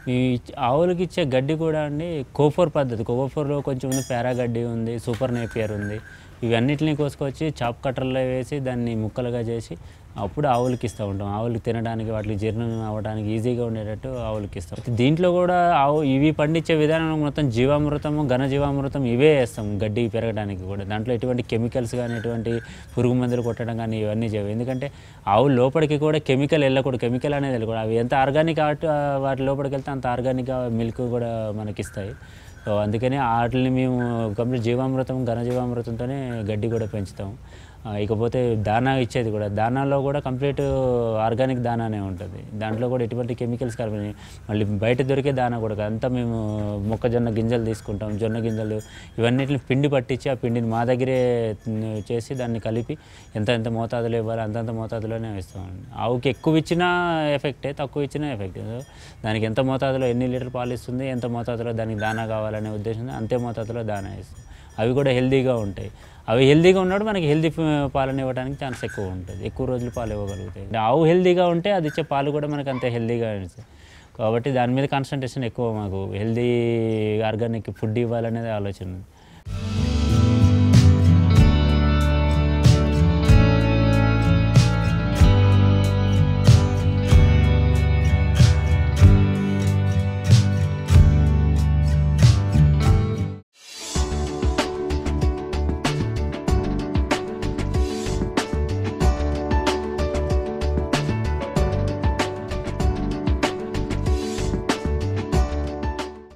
ఈ ఆవులకి ఇచ్చే గడ్డి కూడా అండి కోఫోర్ పద్ధతి. కోఫోర్‌లో కొంచెం ఉంది, పారా గడ్డి ఉంది, సూపర్ నేపియర్ ఉంది. ఇవన్నిటిని కోసుకొచ్చి చాప్ కట్టర్‌లో వేసి దాన్ని ముక్కలుగా చేసి అప్పుడు ఆవులకి ఇస్తూ ఉంటాం. ఆవులకి తినడానికి, వాటికి జీర్ణం అవ్వడానికి ఈజీగా ఉండేటట్టు ఆవులకి ఇస్తాం. దీంట్లో కూడా ఇవి పండించే విధానం మొత్తం జీవామృతము, ఘన జీవామృతం ఇవే ఏస్తాం గడ్డి పెరగడానికి కూడా. దాంట్లో ఎటువంటి కెమికల్స్ గానీ, ఎటువంటి పురుగు మందులు కొట్టడం గానీ ఇవన్నీ చేయవు. ఎందుకంటే ఆవుల లోపలికి కూడా కెమికల్ ఎళ్ళకూడదు. కెమికల్ అనేది ఎళ్ళకూడదు. అవి ఎంత ఆర్గానిక్ వాటి లోపలికెళ్తే అంత ఆర్గానిక్‌గా మిల్క్ కూడా మనకిస్తాయి. సో, అందుకని ఆటిల్ని మేము కంప్లీట్ జీవామృతం, ఘన జీవామృతంతోనే గడ్డి కూడా పెంచుతాం. ఇకపోతే దానా ఇచ్చేది కూడా. దానాలో కూడా కంప్లీట్ ఆర్గానిక్ దానానే ఉంటది. దాంట్లో కూడా ఎటువంటి కెమికల్స్ కలపని. మళ్ళీ బయట దొరికే దానా కూడా కాదు. అంతా మేము మొక్కజొన్న గింజలు తీసుకుంటాం. జొన్న గింజలు ఇవన్నిటిని పిండి పట్టించి, ఆ పిండిని మా దగ్గరే చేసి దాన్ని కలిపి ఎంత మోతాదులో ఇవ్వాలో అంతంత మోతాదులోనే ఇస్తామండి. ఆవుకి ఎక్కువ ఇచ్చినా ఎఫెక్టే, తక్కువ ఇచ్చినా ఎఫెక్టే. దానికి ఎంత మోతాదులో ఎన్ని లీటర్ పాలు ఇస్తుంది, ఎంత మోతాదులో దానికి దానా కావాలనే ఉద్దేశంతో అంతే మోతాదులో దానా ఇస్తాం. అవి కూడా హెల్తీగా ఉంటాయి. అవి హెల్తీగా ఉన్నప్పుడు మనకి హెల్తీ పాలను ఇవ్వడానికి ఛాన్స్ ఎక్కువ ఉంటుంది. ఎక్కువ రోజులు పాలు ఇవ్వగలుగుతాయి. ఆవు హెల్తీగా ఉంటే అది ఇచ్చే పాలు కూడా మనకు అంతే హెల్తీగా ఇస్తాయి. కాబట్టి దాని మీద కాన్సంట్రేషన్ ఎక్కువ మాకు. హెల్తీ ఆర్గానిక్ ఫుడ్ ఇవ్వాలనేది ఆలోచన.